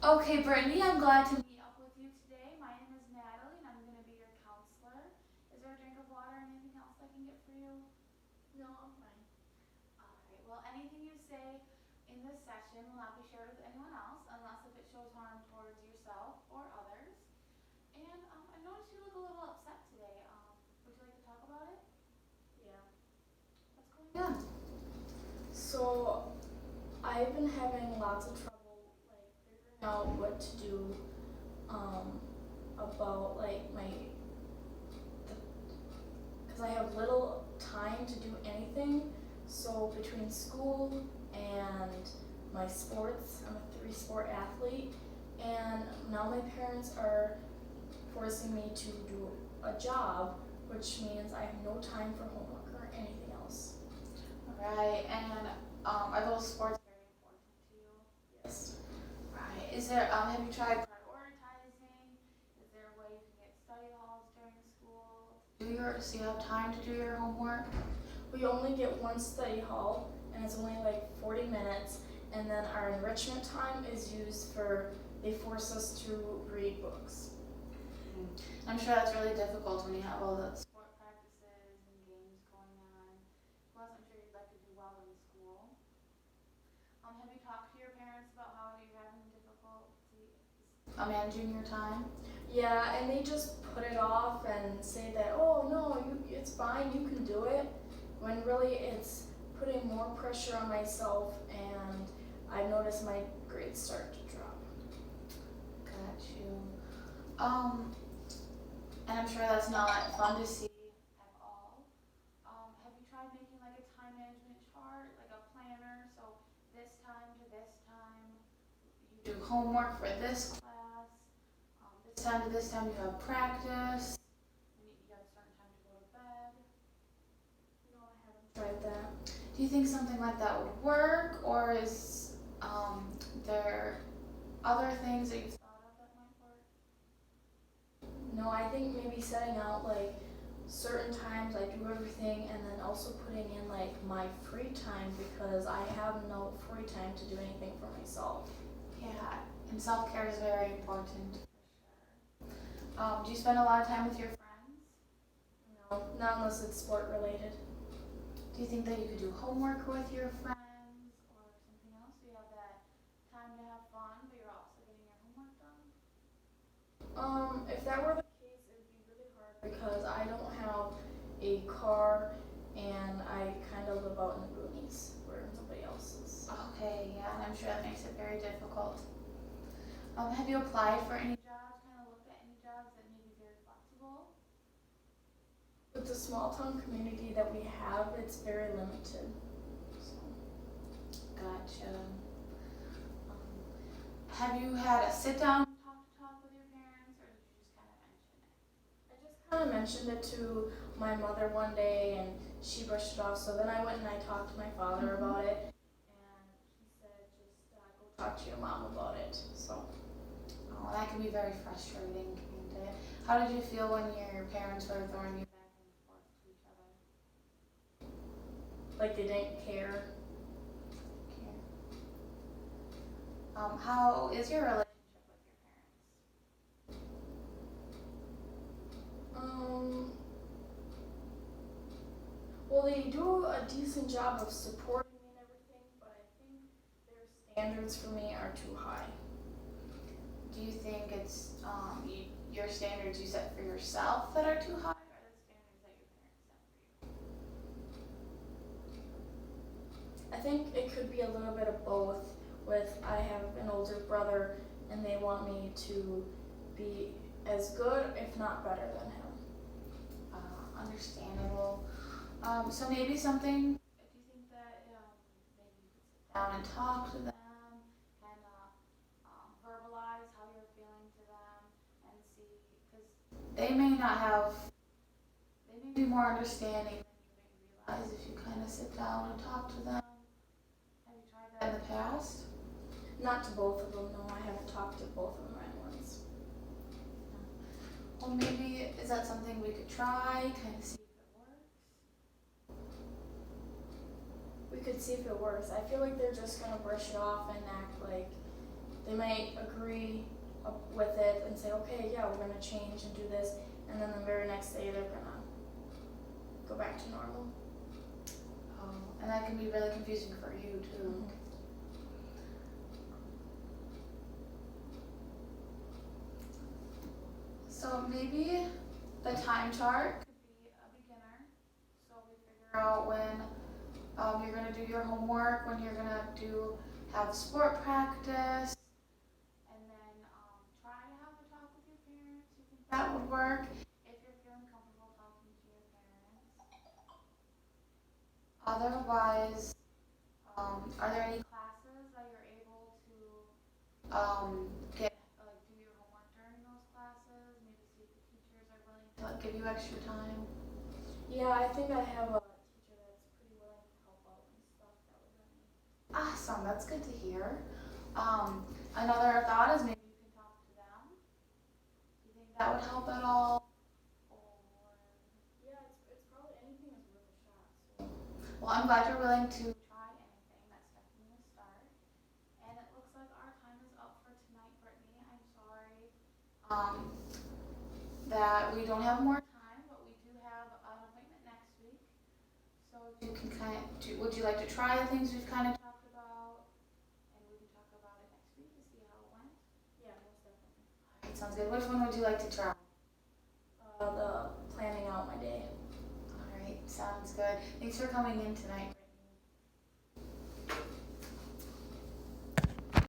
Okay, Brittany, I'm glad to meet up with you today. My name is Natalie, and I'm going to be your counselor. Is there a drink of water or anything else I can get for you? No, I'm fine. Alright, well, anything you say in this session will not be shared with anyone else unless if it shows harm towards yourself or others. And I noticed you look a little upset today. Would you like to talk about it? Yeah. What's going on? So I've been having lots of trouble like figuring out what to do about like my because I have little time to do anything. So between school and my sports, I'm a 3-sport athlete, and now my parents are forcing me to do a job, which means I have no time for homework or anything else. Right, and are those sports very important to you? Yes. Right. Is there, have you tried prioritizing? Is there a way you can get study halls during school? So you have time to do your homework? We only get one study hall, and it's only like 40 minutes, and then our enrichment time is used for, they force us to read books. I'm sure that's really difficult when you have all the sport practices and games going on. Plus, I'm sure you'd like to do well in school. Have you talked to your parents about how you're having difficulty managing your time? Yeah, and they just put it off and say that, oh no, it's fine, you can do it, when really it's putting more pressure on myself, and I've noticed my grades start to drop. Got you. And I'm sure that's not fun to see at all. Have you tried making like a time management chart, like a planner? So this time to this time, you do homework for this class. This time to this time, you have practice. And you have a certain time to go to bed. No, I haven't tried that. Do you think something like that would work, or is there other things that you've thought of that might work? No, I think maybe setting out like certain times I do everything, and then also putting in like my free time, because I have no free time to do anything for myself. Yeah, and self-care is very important for sure. Do you spend a lot of time with your friends? No, not unless it's sport related. Do you think that you could do homework with your friends or something else? So you have that time to have fun, but you're also getting your homework done? If that were the case, it would be really hard because I don't have a car, and I kind of live out in the boonies where nobody else is. Okay, yeah, and I'm sure that makes it very difficult. Have you applied for any jobs, kind of looked at any jobs that may be very flexible? With the small town community that we have, it's very limited. So. Gotcha. Have you had a sit down talk with your parents, or did you just kind of mention it? I just kind of mentioned it to my mother one day, and she brushed it off. So then I went and I talked to my father about it, and he said just go talk to your mom about it. So. Oh, that can be very frustrating, can't it? How did you feel when your parents were throwing you back and forth to each other? Like they didn't care. Okay. How is your relationship with your Um. Well, they do a decent job of supporting me and everything, but I think their standards for me are too high. parents? Do you think it's your standards you set for yourself that are too high, or the standards that your parents set for you? I think it could be a little bit of both. With I have an older brother, and they want me to be as good, if not better, than him. Understandable. So maybe something, if you think that maybe you could sit down and talk to them, kind of verbalize how you're feeling to them, and see, because they may not have, they may be more understanding than you may realize if you kind of sit down and talk to them. Have you tried that in the past? Not to both of them, no. I haven't talked to both of them at once. Well, maybe, is that something we could try, kind of see if it works? We could see if it works. I feel like they're just gonna brush it off and act like they might agree with it and say, okay, yeah, we're gonna change and do this, and then the very next day they're gonna go back to normal. Oh, and that can be really confusing for you too. So maybe the time chart could be a beginner. So we figure out when you're gonna do your homework, when you're gonna have sport practice, and then try to have a talk with your parents. You think that would work if you're feeling comfortable talking to your parents? Otherwise, are there any classes that you're able to get do your homework during those classes? Maybe see if the teachers are willing to give you extra time. Yeah, I think I have a teacher that's pretty willing to help out and stuff that would let me. Awesome, that's good to hear. Another thought is maybe you can talk to them. Do you think that would help at all? Or Yeah, it's probably anything is worth a shot. So. well, I'm glad you're willing to try anything. That's definitely a start. And it looks like our time is up for tonight, Brittany. I'm sorry that we don't have more time, but we do have an appointment next week. So if you can would you like to try the things we've kind of talked about? And we can talk about it next week to see how it went. Yeah, most definitely. All right, sounds good. Which one would you like to try? The planning out my day. All right, sounds good. Thanks for coming in tonight.